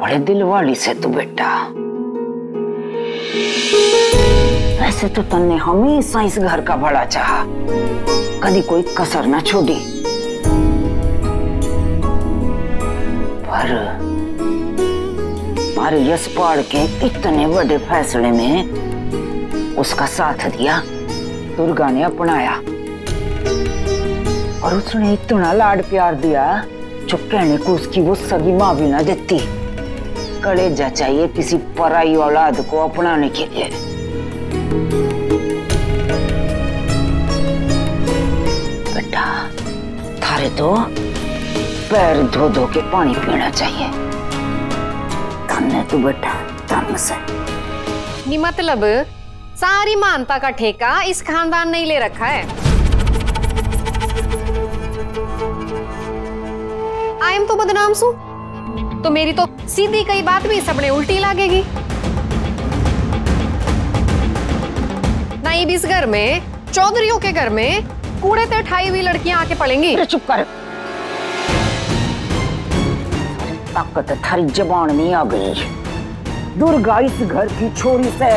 बड़े दिल वाली से तू बेटा। वैसे तो तन्ने हमेशा इस घर का बड़ा चाहा, कभी कोई कसर ना छोड़ी। पर हमारे यशपाल के इतने बड़े फैसले में उसका साथ दिया, दुर्गा ने अपनाया और उसने इतना लाड प्यार दिया जो कहने को उसकी वो सगी माँ भी ना देती। कलेजा चाहिए किसी पराई औलाद को अपनाने के लिए। बेटा थारे तो पैर धो धो के पानी पीना चाहिए। धन्य तू बेटा, धन्य से। मतलब सारी मानता का ठेका इस खानदान ने ही ले रखा है। आयम तो बदनाम सू, तो मेरी तो सीधी कई बात भी सबने उल्टी लागेगी। ना ये भी इस घर में, चौधरियों के घर में कूड़े ते उठाई हुई लड़कियां आके पड़ेंगी। चुप कर, ताकत थारी जबान नहीं आ गई। दुर्गा इस घर की छोरी से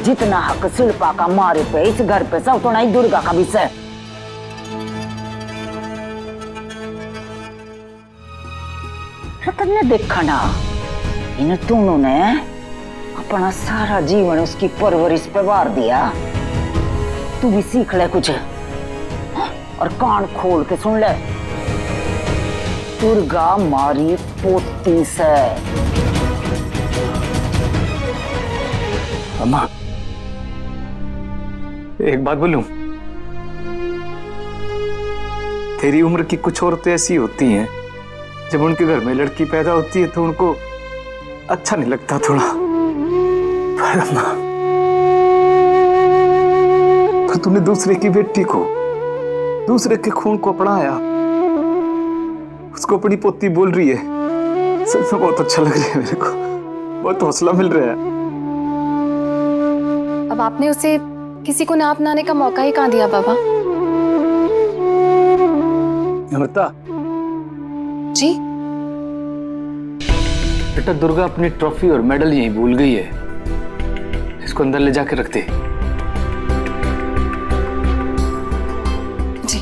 जितना हक शिल्पा का मारे पे इस घर पे सब तो नहीं दुर्गा का भी से। रतन ने देखा ना, इन दोनों ने अपना सारा जीवन उसकी परवरिश पे वार दिया। तू भी सीख ले कुछ और कान खोल के सुन ले। दुर्गा मारी पोती से। अम्मा एक बात बोलूं, तेरी उम्र की कुछ औरतें ऐसी होती हैं, जब उनके घर में लड़की पैदा होती है तो उनको अच्छा नहीं लगता थोड़ा। पर अम्मा, पर तूने दूसरे की बेटी को, दूसरे के खून को अपनाया, उसको अपनी पोती बोल रही है। सच में बहुत अच्छा लग रहा है मेरे को, बहुत हौसला मिल रहा है। अब आपने उसे किसी को ना अपनाने का मौका ही कहाँ दिया बाबा? अमृता जी? बेटा दुर्गा अपनी ट्रॉफी और मेडल यहीं भूल गई है, इसको अंदर ले जाके रख दे। जी।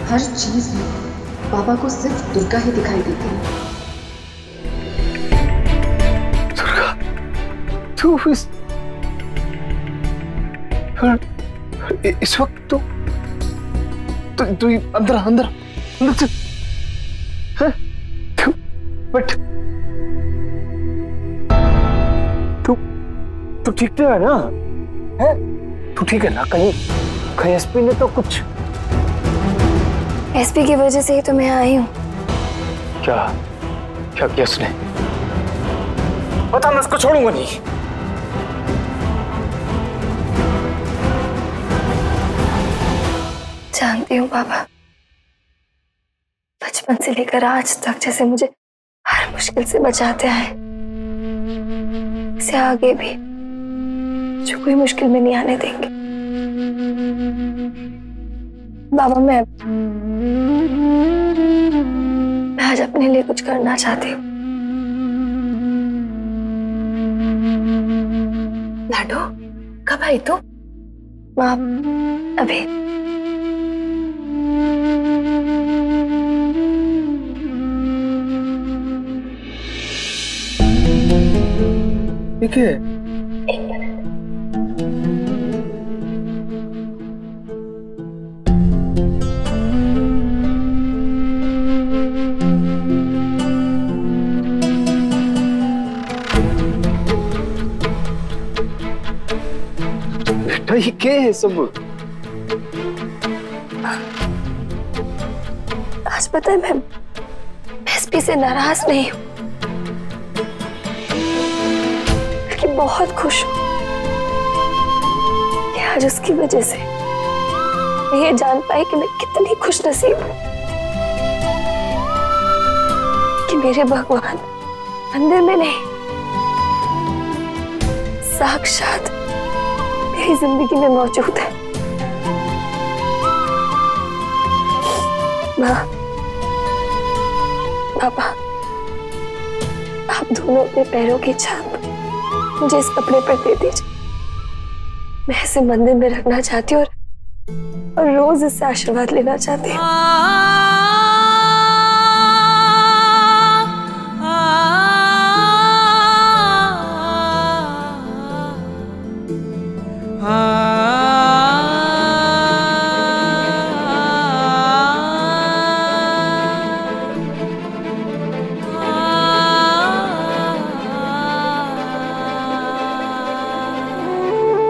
हर चीज में बाबा को सिर्फ दुर्गा ही दिखाई देती है। दुर्गा, तू इस वक्त तू अंदर अंदर अंदर चल। बट तू ठीक तो है ना? है तू ठीक है ना? कहीं एसपी ने तो कुछ? एसपी की वजह से ही तो मैं आई हूँ। क्या क्या किया उसने? पता मैं उसको छोड़ूंगा नहीं। जानती हूँ बाबा, बचपन से लेकर आज तक जैसे मुझे हर मुश्किल से बचाते आए, इसे आगे भी जो कोई मुश्किल में नहीं आने देंगे। बाबा मैं आज अपने लिए कुछ करना चाहती हूँ। लाडो, कब आई तू? माँ अभी। ठीक है। बेटा ये क्या है सब? आज पता है मैं एसपी से नाराज नहीं हूँ, बल्कि बहुत खुश हूँ कि आज उसकी वजह से मैं ये जान पाई कि मैं कितनी खुशनसीब हूँ कि मेरे भगवान मंदिर में नहीं, साक्षात मेरी जिंदगी में मौजूद है। माँ, पापा, आप दोनों अपने पैरों की छाप मुझे इस कपड़े पर दे दीजिए। मैं इसे मंदिर में रखना चाहती हूँ और रोज इससे आशीर्वाद लेना चाहती हूँ।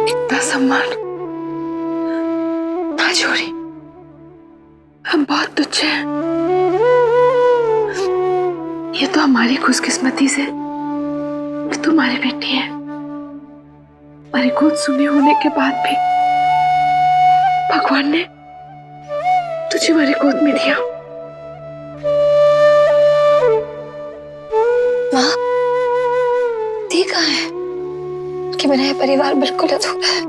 इतना सम्मान ना छोड़ी, हम बहुत तुच्छ हैं। ये तो हमारी खुशकिस्मती से तुम्हारी बेटी है। हमारी गोद सुनी होने के बाद भी भगवान ने तुझे हमारी गोद में दिया। माँ, दी कहाँ है? कि मेरा ये परिवार बिल्कुल अधूरा है।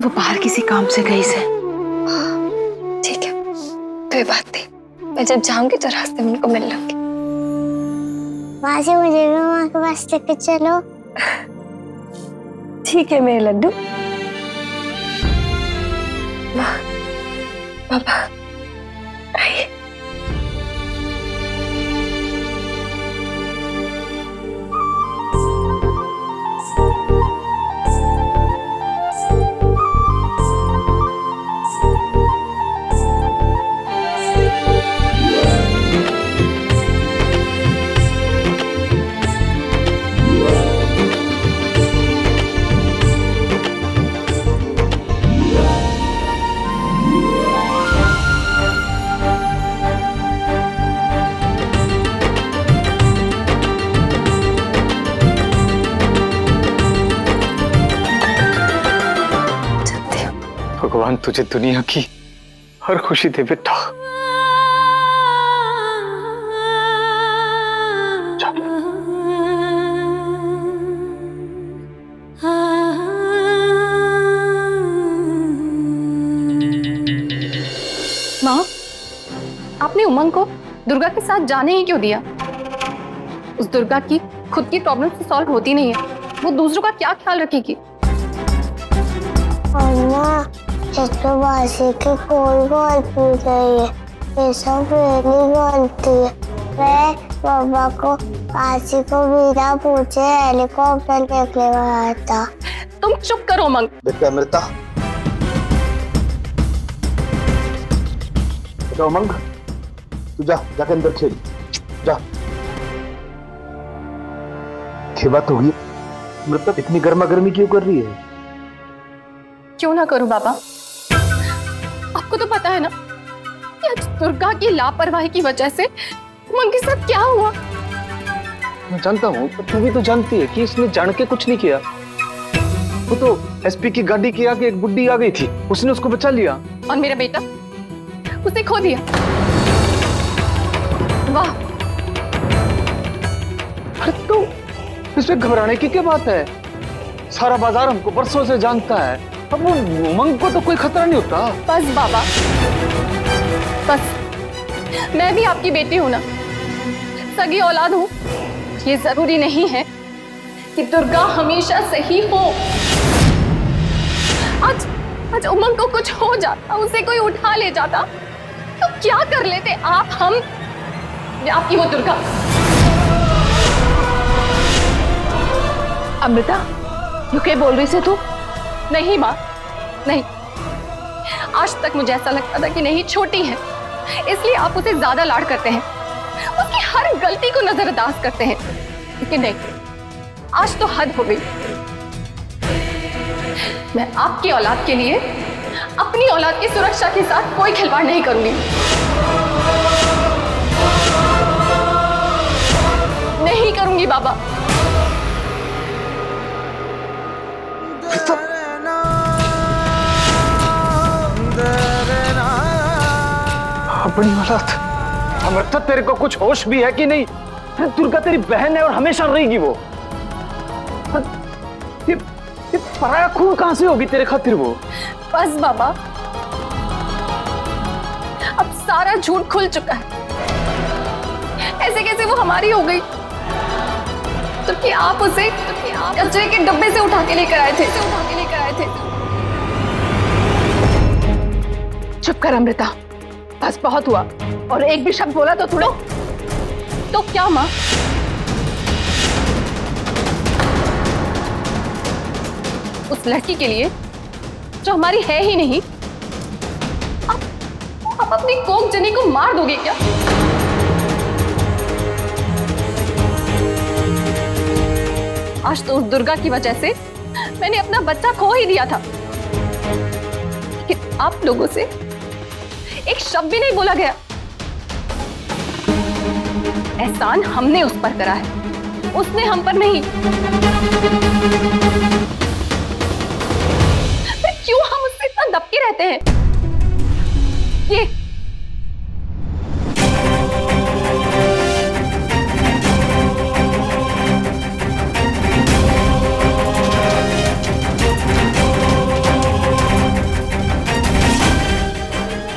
वो बाहर किसी काम से गई से। ठीक है, कोई बात नहीं। मैं जब जाऊंगी तो रास्ते में उनको मिल लूंगी। वहां से मुझे भी माँ के पास लेके चलो। ठीक है मेरे लड्डू। माँ, पापा, आइए। भगवान तुझे दुनिया की हर खुशी दे बेटा। माँ, आपने उमंग को दुर्गा के साथ जाने ही क्यों दिया? उस दुर्गा की खुद की प्रॉब्लम से सॉल्व होती नहीं है, वो दूसरों का क्या ख्याल रखेगी? अम्मा, इसको बासी की कोई गलती नहीं है, ये सब मेरी गलती है। मैं पापा को बासी को बिना पूछे हेलीकॉप्टर देखने गया था। तुम चुप करो उमंग। बेटा अमृता, बेटा उमंग, तू जाके अंदर खेल जा। क्या बात होगी अमृता, इतनी गर्मा गर्मी क्यों कर रही है? क्यों ना करूं बाबा, आपको तो पता है ना कि आज दुर्गा की लापरवाही की वजह से उमंग के साथ क्या हुआ। मैं जानता हूँ, पर तू भी तो जानती है कि इसने जान के कुछ नहीं किया। वो तो एसपी की गाड़ी के आगे एक बुड्ढी आ गई थी, उसने उसको बचा लिया। और मेरा बेटा उसे खो दिया। वाह, अरे तो इसमें घबराने की क्या बात है? सारा बाजार हमको बरसों से जानता है, अब वो उमंग को तो कोई खतरा नहीं होता। बस बाबा, बस। मैं भी आपकी बेटी हूं ना, सगी औलाद हूं। ये जरूरी नहीं है कि दुर्गा हमेशा सही हो। आज उमंग को कुछ हो जाता, उसे कोई उठा ले जाता, तो क्या कर लेते आप, हम या आपकी वो दुर्गा? अमृता, यू क्या बोल रही से तू? नहीं माँ, नहीं। आज तक मुझे ऐसा लगता था कि नहीं, छोटी है इसलिए आप उसे ज्यादा लाड करते हैं, उसकी हर गलती को नजरअंदाज करते हैं। लेकिन नहीं, आज तो हद हो गई। मैं आपकी औलाद के लिए अपनी औलाद की सुरक्षा के साथ कोई खिलवाड़ नहीं करूंगी। नहीं करूंगी बाबा। अपनी औलाद। अमृता तेरे को कुछ होश भी है कि नहीं? दुर्गा तेरी बहन है और हमेशा रहेगी वो। ये पराया खून कहां से होगी तेरे खातिर वो? बस बाबा, अब सारा झूठ खुल चुका है। ऐसे कैसे वो हमारी हो गई? तो कि आप उसे कचरे के डब्बे से उठा के लेकर आए थे। चुप कर अमृता, बस बहुत हुआ। और एक भी शब्द बोला तो थोड़ा। तो क्या माँ? उस लड़की के लिए जो हमारी है ही नहीं, आप अपनी कोक जनी को मार दोगे क्या? आज तो उस दुर्गा की वजह से मैंने अपना बच्चा खो ही दिया था, लेकिन आप लोगों से एक शब्द भी नहीं बोला गया। एहसान हमने उस पर करा है, उसने हम पर नहीं। फिर क्यों हम उससे इतना दबके रहते हैं?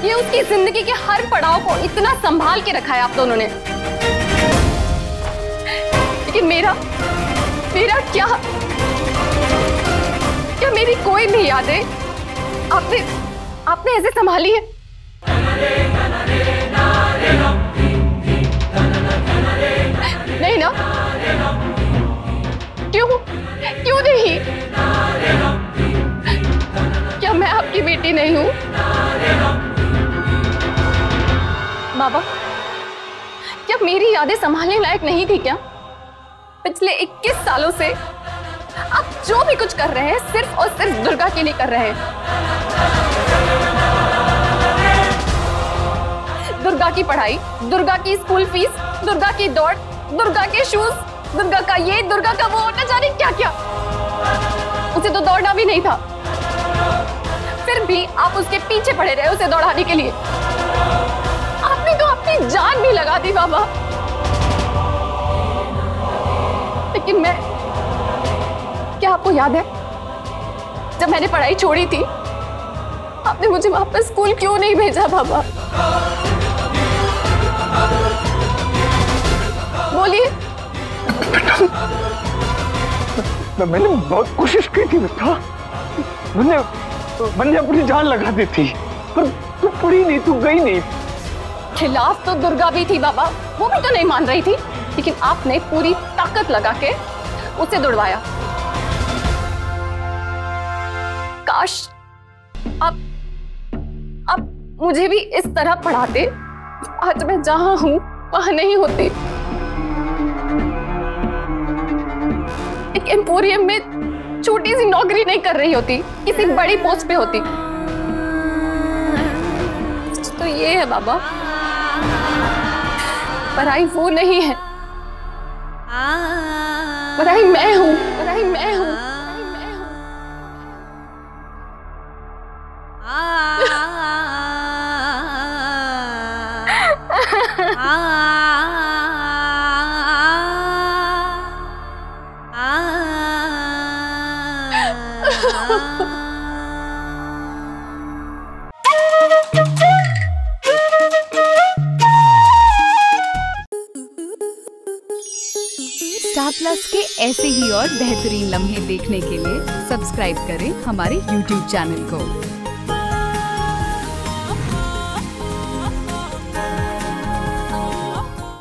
ये उसकी जिंदगी के हर पड़ाव को इतना संभाल के रखा है आप दोनों ने, लेकिन मेरा क्या मेरी कोई भी यादें आपने ऐसे संभाली है? नहीं ना? क्यों नहीं? क्या मैं आपकी बेटी नहीं हूं? बाबा, क्या मेरी यादें संभालने लायक नहीं थी क्या? पिछले 21 सालों से आप जो भी कुछ कर रहे हैं सिर्फ और सिर्फ दुर्गा के लिए कर रहे हैं। दुर्गा की पढ़ाई, दुर्गा की स्कूल फीस, दुर्गा की दौड़, दुर्गा के शूज, दुर्गा का ये, दुर्गा का वो, न जाने क्या क्या। उसे तो दौड़ना भी नहीं था, फिर भी आप उसके पीछे पड़े रहे उसे दौड़ाने के लिए। आपने तो अपनी जान भी लगा दी बाबा। लेकिन क्या आपको याद है जब मैंने पढ़ाई छोड़ी थी, आपने मुझे वापस स्कूल क्यों नहीं भेजा बाबा? बोलिए। मैंने बहुत कोशिश की थी बेटा, मैंने अपनी जान लगा दी थी, पर तू पढ़ी नहीं, तू गई नहीं। खिलाफ तो दुर्गा भी थी बाबा, वो भी तो नहीं मान रही थी, लेकिन आपने पूरी ताकत लगा के उसे दौड़वाया। काश आप मुझे भी इस तरह पढ़ाते, आज मैं जहां हूं वहां नहीं होती। एक एम्पोरियम में छोटी सी नौकरी नहीं कर रही होती, किसी बड़ी पोस्ट पे होती। तो ये है बाबा, पढ़ाई वो नहीं है, पढ़ाई मैं हूं। स्टार प्लस के ऐसे ही और बेहतरीन लम्हे देखने के लिए सब्सक्राइब करें हमारे YouTube चैनल को।